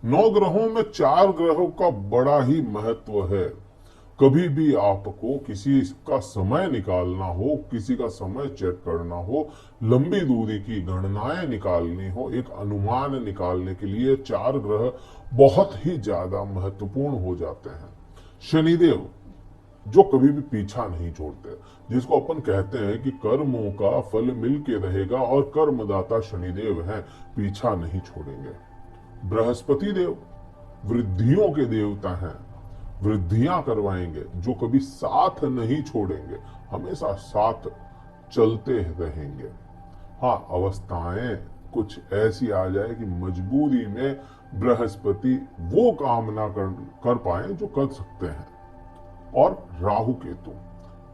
नौ ग्रहों में चार ग्रहों का बड़ा ही महत्व है। कभी भी आपको किसी का समय निकालना हो, किसी का समय चेक करना हो, लंबी दूरी की गणनाएं निकालनी हो, एक अनुमान निकालने के लिए चार ग्रह बहुत ही ज्यादा महत्वपूर्ण हो जाते हैं। शनिदेव जो कभी भी पीछा नहीं छोड़ते, जिसको अपन कहते हैं कि कर्मों का फल मिल के रहेगा और कर्मदाता शनिदेव हैं, पीछा नहीं छोड़ेंगे। बृहस्पति देव वृद्धियों के देवता हैं, वृद्धियां करवाएंगे, जो कभी साथ नहीं छोड़ेंगे, हमेशा साथ चलते रहेंगे। हाँ, अवस्थाएं कुछ ऐसी आ जाए कि मजबूरी में बृहस्पति वो काम ना कर पाए जो कर सकते हैं। और राहु केतु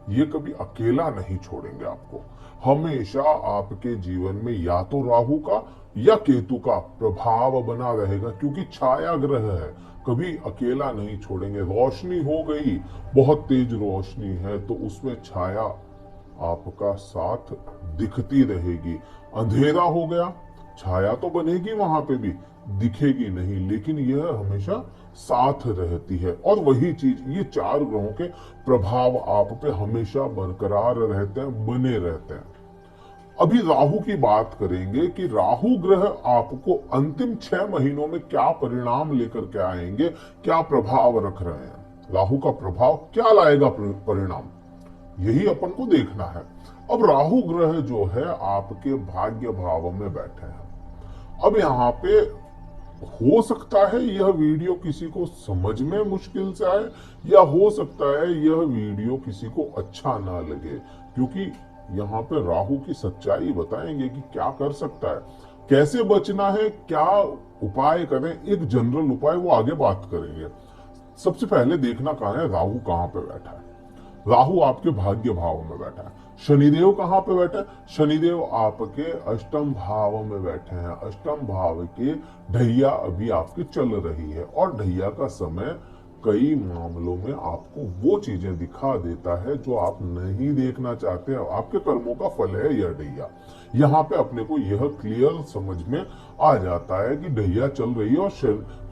ये कभी अकेला नहीं छोड़ेंगे आपको, हमेशा आपके जीवन में या तो राहु का या केतु का प्रभाव बना रहेगा, क्योंकि छाया ग्रह है, कभी अकेला नहीं छोड़ेंगे। रोशनी हो गई, बहुत तेज रोशनी है तो उसमें छाया आपका साथ दिखती रहेगी। अंधेरा हो गया, छाया तो बनेगी वहां पे भी, दिखेगी नहीं, लेकिन यह हमेशा साथ रहती है। और वही चीज, ये चार ग्रहों के प्रभाव आप पे हमेशा बरकरार रहते हैं, बने रहते हैं। अभी राहु की बात करेंगे कि राहु ग्रह आपको अंतिम 6 महीनों में क्या परिणाम लेकर के आएंगे, क्या प्रभाव रख रहे हैं, राहु का प्रभाव क्या लाएगा परिणाम, यही अपन को देखना है। अब राहु ग्रह जो है आपके भाग्य भाव में बैठे हैं। अब यहाँ पे हो सकता है यह वीडियो किसी को समझ में मुश्किल से आए, या हो सकता है यह वीडियो किसी को अच्छा ना लगे, क्योंकि यहाँ पे राहु की सच्चाई बताएंगे कि क्या कर सकता है, कैसे बचना है, क्या उपाय करें। एक जनरल उपाय वो आगे बात करेंगे। सबसे पहले देखना कहाँ है, राहु कहाँ पे बैठा है। राहु आपके भाग्य भाव में बैठा है। शनिदेव कहाँ पे बैठे हैं, शनिदेव आपके अष्टम भाव में बैठे हैं। अष्टम भाव की ढैया अभी आपकी चल रही है, और ढैया का समय कई मामलों में आपको वो चीजें दिखा देता है जो आप नहीं देखना चाहते। आपके कर्मों का फल है यह ढैया। यहाँ पे अपने को यह क्लियर समझ में आ जाता है कि ढैया चल रही है, और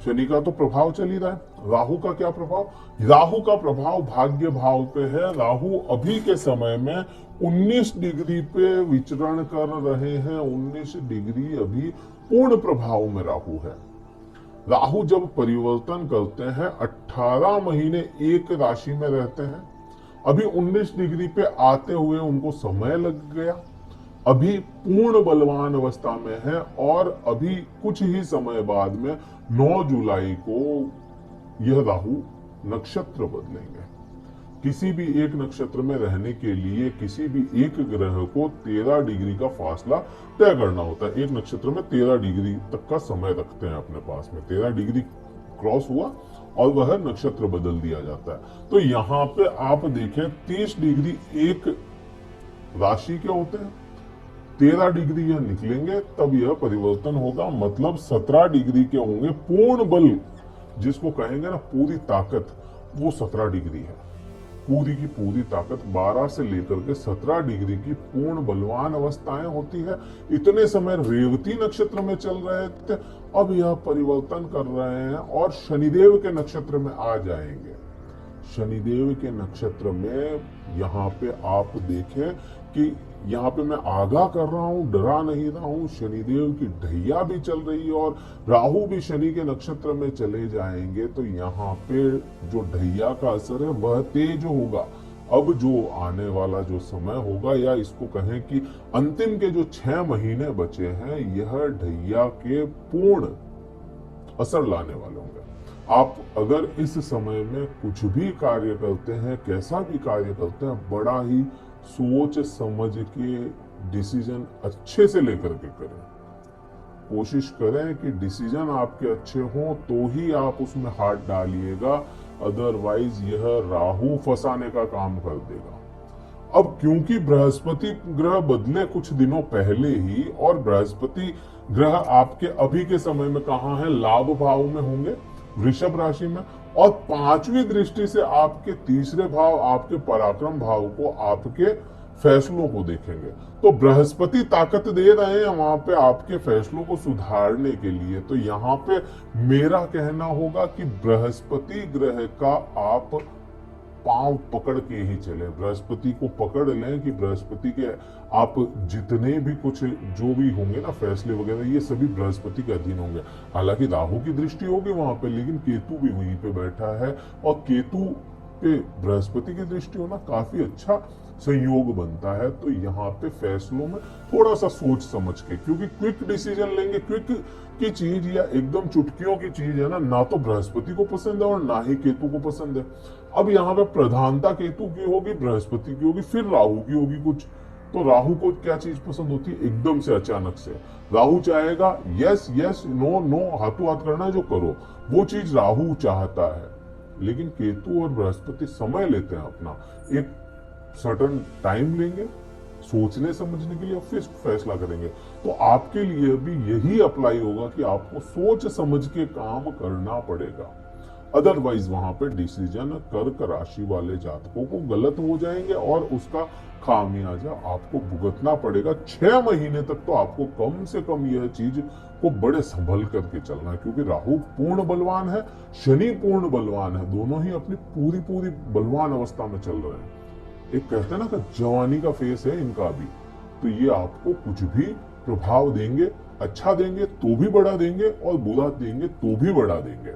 शनि का तो प्रभाव चल ही रहा है। राहु का क्या प्रभाव, राहु का प्रभाव भाग्य भाव पे है। राहु अभी के समय में 19 डिग्री पे विचरण कर रहे हैं। 19 डिग्री अभी पूर्ण प्रभाव में राहु है। राहु जब परिवर्तन करते हैं 18 महीने एक राशि में रहते हैं। अभी 19 डिग्री पे आते हुए उनको समय लग गया, अभी पूर्ण बलवान अवस्था में है, और अभी कुछ ही समय बाद में 9 जुलाई को यह राहु नक्षत्र बदलेंगे। किसी भी एक नक्षत्र में रहने के लिए किसी भी एक ग्रह को 13 डिग्री का फासला तय करना होता है। एक नक्षत्र में 13 डिग्री तक का समय रखते हैं अपने पास में। 13 डिग्री क्रॉस हुआ और वह नक्षत्र बदल दिया जाता है। तो यहाँ पे आप देखें 30 डिग्री एक राशि के होते हैं, 13 डिग्री यह निकलेंगे तब यह परिवर्तन होगा, मतलब 17 डिग्री के होंगे। पूर्ण बल जिसको कहेंगे ना, पूरी ताकत, वो 17 डिग्री है। पूरी की पूरी ताकत 12 से लेकर के 17 डिग्री की पूर्ण बलवान अवस्थाएं होती है। इतने समय रेवती नक्षत्र में चल रहे थे, अब यह परिवर्तन कर रहे हैं और शनिदेव के नक्षत्र में आ जाएंगे। शनिदेव के नक्षत्र में यहाँ पे आप देखें कि यहाँ पे मैं आगाह कर रहा हूँ, डरा नहीं रहा हूँ। शनिदेव की ढैया भी चल रही है और राहु भी शनि के नक्षत्र में चले जाएंगे, तो यहाँ पे जो ढैया का असर है वह तेज होगा। अब जो आने वाला जो समय होगा, या इसको कहें कि अंतिम के जो 6 महीने बचे हैं, यह ढैया के पूर्ण असर लाने वाले होंगे। आप अगर इस समय में कुछ भी कार्य करते हैं, कैसा भी कार्य करते हैं, बड़ा ही सोच समझ के डिसीजन अच्छे से लेकर के करें। कोशिश करें कि डिसीजन आपके अच्छे हों तो ही आप उसमें हाथ डालिएगा, अदरवाइज यह राहु फंसाने का काम कर देगा। अब क्योंकि बृहस्पति ग्रह बदले कुछ दिनों पहले ही, और बृहस्पति ग्रह आपके अभी के समय में कहाँ है, लाभ भाव में होंगे, वृषभ राशि में, और 5वीं दृष्टि से आपके तीसरे भाव, आपके पराक्रम भाव को आपके फैसलों को देखेंगे। तो बृहस्पति ताकत दे रहे हैं वहां पे आपके फैसलों को सुधारने के लिए। तो यहाँ पे मेरा कहना होगा कि बृहस्पति ग्रह का आप पांव पकड़ के ही चले, बृहस्पति को पकड़ लें कि बृहस्पति के आप जितने भी कुछ जो भी होंगे ना फैसले वगैरह, ये सभी बृहस्पति के अधीन होंगे। हालांकि राहु की दृष्टि होगी वहां पे, लेकिन केतु भी वहीं पे बैठा है, और केतु पे बृहस्पति की दृष्टि होना काफी अच्छा संयोग बनता है। तो यहाँ पे फैसलों में थोड़ा सा सोच समझ के, क्योंकि क्विक डिसीजन लेंगे, क्विक की चीज या एकदम चुटकियों की चीज है ना तो बृहस्पति को पसंद है और ना ही केतु को पसंद है। अब यहाँ पे प्रधानता केतु की होगी, बृहस्पति की होगी, फिर राहु की होगी कुछ। तो राहु को क्या चीज पसंद होती है? एकदम से अचानक से राहु चाहेगा यस यस, नो नो, हाथों हाथ करना है जो करो, वो चीज राहु चाहता है। लेकिन केतु और बृहस्पति समय लेते हैं अपना, एक सर्टेन टाइम लेंगे सोचने समझने के लिए, फिर फैसला करेंगे। तो आपके लिए भी यही अप्लाई होगा कि आपको सोच समझ के काम करना पड़ेगा। अदरवाइज वहां पे डिसीजन कर्क राशि वाले जातकों को गलत हो जाएंगे और उसका खामियाजा आपको भुगतना पड़ेगा। 6 महीने तक तो आपको कम से कम यह चीज को बड़े संभल करके चलना है, क्योंकि राहु पूर्ण बलवान है, शनि पूर्ण बलवान है, दोनों ही अपनी पूरी बलवान अवस्था में चल रहे हैं। एक कहते हैं ना कि जवानी का फेस है इनका भी, तो ये आपको कुछ भी प्रभाव देंगे, अच्छा देंगे तो भी बड़ा देंगे और बुरा देंगे तो भी बड़ा देंगे।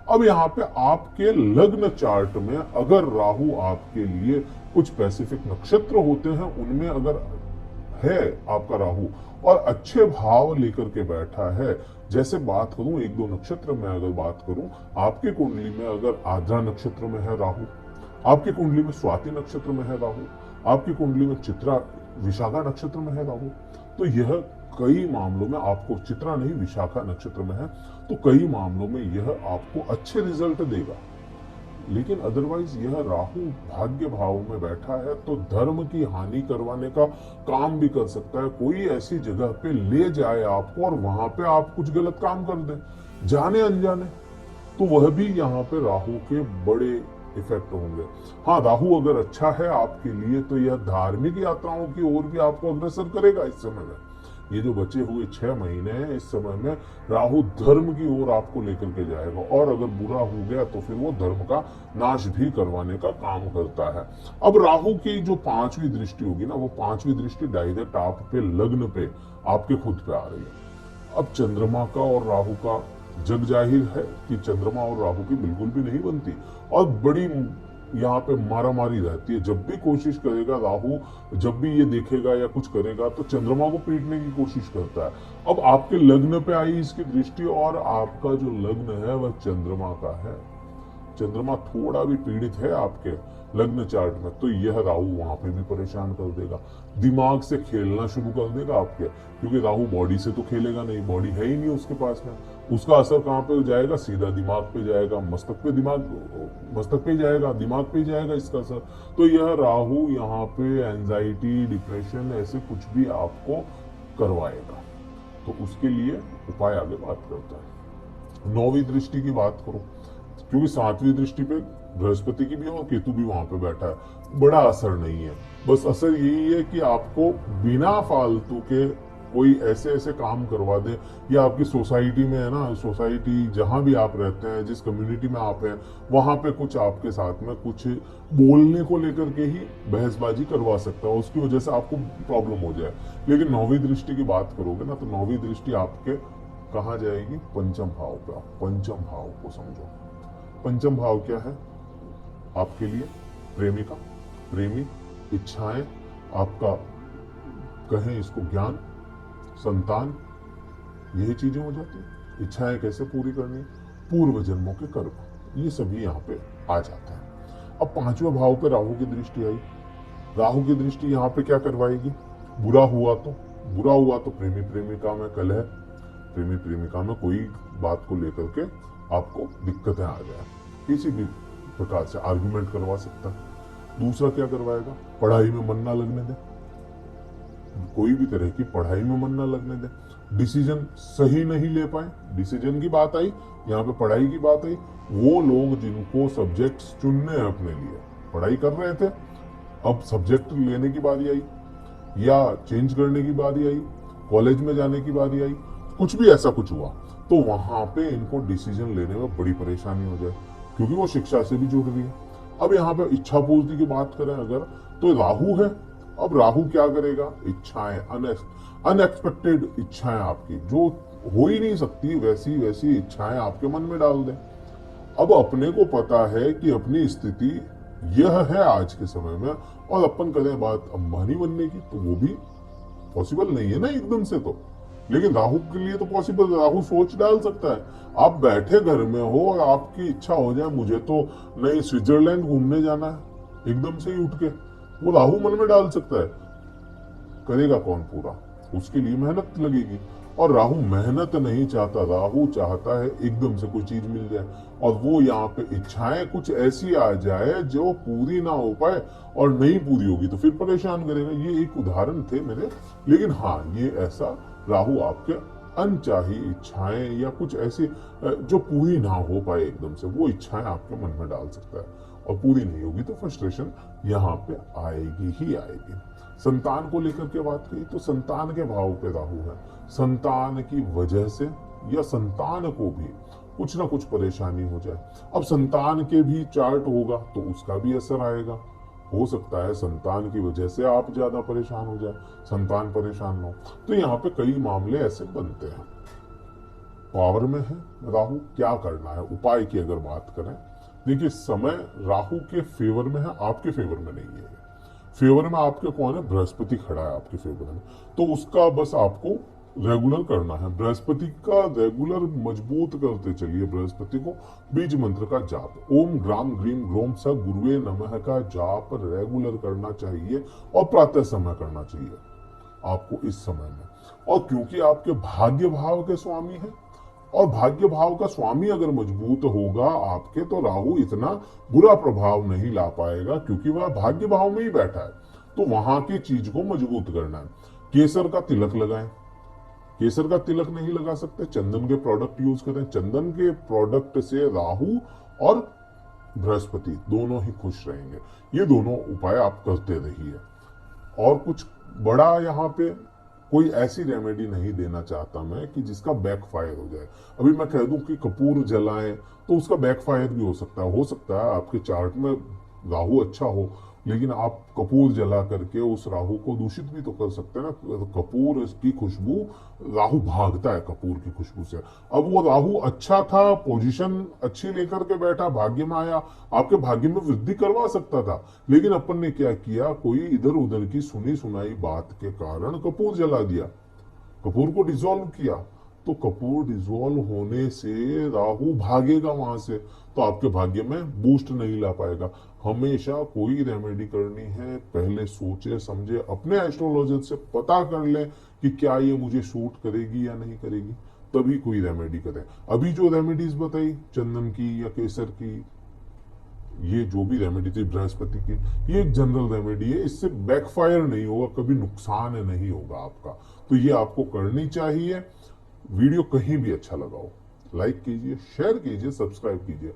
अब यहाँ पे आपके लग्न चार्ट में अगर राहु आपके लिए कुछ स्पेसिफिक नक्षत्र होते हैं, उनमें अगर है आपका राहु और अच्छे भाव लेकर के बैठा है, जैसे बात करूं 1-2 नक्षत्र में अगर बात करूं, आपकी कुंडली में अगर आद्रा नक्षत्र में है राहु, आपकी कुंडली में स्वाति नक्षत्र में है राहु, आपकी कुंडली में चित्रा विशाखा नक्षत्र में है राहु, तो यह कई मामलों में आपको, चित्रा नहीं विशाखा नक्षत्र में है, तो कई मामलों में यह आपको अच्छे रिजल्ट देगा। लेकिन अदरवाइज यह राहु भाग्य भाव में बैठा है तो धर्म की हानि करवाने का काम भी कर सकता है। कोई ऐसी जगह पे ले जाए आपको और वहां पे आप कुछ गलत काम कर दें जाने अनजाने, तो वह भी यहाँ पे राहु के बड़े इफेक्ट होंगे। हाँ, राहु अगर अच्छा है आपके लिए तो यह धार्मिक यात्राओं की ओर भी आपको अग्रसर करेगा। इस समय में ये जो बचे हुए 6 महीने हैं, इस समय में राहु धर्म की ओर आपको लेकर के जाएगा, और अगर बुरा हो गया तो फिर वो धर्म का नाश भी करवाने का काम करता है। अब राहु की जो 5वीं दृष्टि होगी ना, वो 5वीं दृष्टि डायरेक्ट आप पे लग्न पे आपके खुद पे आ रही है। अब चंद्रमा का और राहु का जग जाहिर है कि चंद्रमा और राहु की बिल्कुल भी नहीं बनती और बड़ी यहाँ पे मारामारी रहती है। जब भी कोशिश करेगा राहु, जब भी ये देखेगा या कुछ करेगा तो चंद्रमा को पीटने की कोशिश करता है। अब आपके लग्न पे आई इसकी दृष्टि और आपका जो लग्न है वह चंद्रमा का है, चंद्रमा थोड़ा भी पीड़ित है आपके लग्न चार्ट में, तो यह राहु वहां पे भी परेशान कर देगा, दिमाग से खेलना शुरू कर देगा आपके, क्योंकि राहु बॉडी से तो खेलेगा नहीं, बॉडी है ही नहीं उसके पास में। उसका असर कहाँ पे जाएगा? सीधा दिमाग पे जाएगा, मस्तक पे ही जाएगा, दिमाग पे ही जाएगा इसका असर। तो यह राहु यहाँ पे एंजाइटी, डिप्रेशन ऐसे कुछ भी आपको करवाएगा। तो उसके लिए उपाय आगे बात करता है। 9वीं दृष्टि की बात करो, क्योंकि 7वीं दृष्टि पे बृहस्पति की भी है और केतु भी वहां पे बैठा है, बड़ा असर नहीं है। बस असर यही है कि आपको बिना फालतू के कोई ऐसे काम करवा दे, या आपकी सोसाइटी में है ना, सोसाइटी जहां भी आप रहते हैं, जिस कम्युनिटी में आप हैं, वहां पे कुछ आपके साथ में कुछ बोलने को लेकर के ही बहसबाजी करवा सकता है, उसकी वजह से आपको प्रॉब्लम हो जाए। लेकिन 9वीं दृष्टि की बात करोगे ना, तो 9वीं दृष्टि आपके कहाँ जाएगी? पंचम भाव पे। पंचम भाव को समझो। पंचम भाव क्या है आपके लिए? प्रेमिका, प्रेमी, इच्छाएं, आपका कहें इसको ज्ञान, संतान, यही चीजें हो जाती है। इच्छाएं कैसे पूरी करनी, पूर्व जन्मों के कर्म, ये सभी यहाँ पे आ जाता है। अब 5वें भाव पे राहु की दृष्टि आई। राहु की दृष्टि यहाँ पे क्या करवाएगी? बुरा हुआ तो प्रेमी प्रेमिका में कलह, प्रेमी प्रेमिका में कोई बात को लेकर के आपको दिक्कतें आ जाए, किसी भी प्रकार से आर्गुमेंट करवा सकता है। दूसरा क्या करवाएगा? पढ़ाई में मन ना लगने दे, कोई भी तरह की पढ़ाई में मन ना लगने दे, डिसीजन सही नहीं ले पाए, डिसीजन की बात आई, यहाँ पे पढ़ाई की बात आई। वो लोग जिनको सब्जेक्ट्स चुनने हैं अपने लिए, पढ़ाई कर रहे थे, अब सब्जेक्ट लेने की बारी आई या चेंज करने की बारी आई, कॉलेज में जाने की बारी आई, कुछ भी ऐसा कुछ हुआ, तो वहां पे इनको डिसीजन लेने में बड़ी परेशानी हो जाए, क्योंकि वो शिक्षा से भी जुड़ रही है। अब यहाँ पे इच्छा पूर्ति की बात करें अगर, तो राहु है। अब राहु क्या करेगा, इच्छाएं, अनएक्सपेक्टेड इच्छाएं आपकी जो हो ही नहीं सकती वैसी वैसी इच्छाएं आपके मन में डाल दे। अब अपने को पता है कि अपनी स्थिति यह है आज के समय में, और अपन करें बात अंबानी बनने की, तो वो भी पॉसिबल नहीं है ना एकदम से तो। लेकिन राहु के लिए तो पॉसिबल, राहु सोच डाल सकता है। आप बैठे घर में हो और आपकी इच्छा हो जाए मुझे तो नहीं स्विट्जरलैंड घूमने जाना है, एकदम से ही उठ के, वो राहु मन में डाल सकता है। करेगा कौन पूरा, उसके लिए मेहनत लगेगी, और राहु मेहनत नहीं चाहता, राहु चाहता है एकदम से कोई चीज मिल जाए, और वो यहाँ पे इच्छाएं कुछ ऐसी आ जाए जो पूरी ना हो पाए, और नहीं पूरी होगी तो फिर परेशान करेगा। ये एक उदाहरण थे मेरे, लेकिन हाँ ये ऐसा राहु आपके अनचाही इच्छाएं या कुछ ऐसी जो पूरी ना हो पाए एकदम से, वो इच्छाएं आपके मन में डाल सकता है, और पूरी नहीं होगी तो फ्रस्ट्रेशन यहाँ पे आएगी ही आएगी। संतान को लेकर के बात कही तो संतान के भाव पे राहु है, संतान की वजह से या संतान को भी कुछ ना कुछ परेशानी हो जाए। अब संतान के भी चार्ट होगा तो उसका भी असर आएगा, हो सकता है संतान की वजह से आप ज्यादा परेशान हो जाए, संतान परेशान हो, तो यहाँ पे कई मामले ऐसे बनते हैं। पावर में है राहु, क्या करना है उपाय की अगर बात करें, देखिए समय राहु के फेवर में है, आपके फेवर में नहीं है। फेवर में आपके कौन है, बृहस्पति खड़ा है आपके फेवर में, तो उसका बस आपको रेगुलर करना है, बृहस्पति का रेगुलर मजबूत करते चलिए। बृहस्पति को बीज मंत्र का जाप, ओम ग्राम ग्रीम ग्रोम स गुरुवे नमः का जाप रेगुलर करना चाहिए, और प्रातः समय करना चाहिए आपको इस समय में। और क्योंकि आपके भाग्य भाव के स्वामी है, और भाग्य भाव का स्वामी अगर मजबूत होगा आपके, तो राहु इतना बुरा प्रभाव नहीं ला पाएगा, क्योंकि वह भाग्य भाव में ही बैठा है। तो वहां की चीज को मजबूत करना है। केसर का तिलक लगाएं, केसर का तिलक नहीं लगा सकते, चंदन के प्रोडक्ट यूज करें, चंदन के प्रोडक्ट से राहु और बृहस्पति दोनों ही खुश रहेंगे। ये दोनों उपाय आप करते रहिए, और कुछ बड़ा यहाँ पे कोई ऐसी रेमेडी नहीं देना चाहता मैं कि जिसका बैकफायर हो जाए। अभी मैं कह दूं कि कपूर जलाएं तो उसका बैकफायर भी हो सकता है। हो सकता है आपके चार्ट में राहु अच्छा हो, लेकिन आप कपूर जला करके उस राहु को दूषित भी तो कर सकते हैं ना। कपूर की खुशबू, राहु भागता है कपूर की खुशबू से। अब वो राहु अच्छा था, पोजीशन अच्छी लेकर के बैठा, भाग्य में आया, आपके भाग्य में वृद्धि करवा सकता था, लेकिन अपन ने क्या किया, कोई इधर उधर की सुनी सुनाई बात के कारण कपूर जला दिया, कपूर को डिसॉल्व किया। तो कपूर डिसॉल्व होने से राहु भागेगा वहां से, तो आपके भाग्य में बूस्ट नहीं ला पाएगा। हमेशा कोई रेमेडी करनी है पहले सोचे समझे, अपने एस्ट्रोलॉजर से पता कर ले कि क्या ये मुझे सूट करेगी या नहीं करेगी, तभी कोई रेमेडी करें। अभी जो रेमेडीज बताई चंदन की या केसर की, ये जो भी रेमेडी थी बृहस्पति की, ये एक जनरल रेमेडी है, इससे बैकफायर नहीं होगा, कभी नुकसान नहीं होगा आपका, तो ये आपको करनी चाहिए। वीडियो कहीं भी अच्छा लगा हो, लाइक कीजिए, शेयर कीजिए, सब्सक्राइब कीजिए।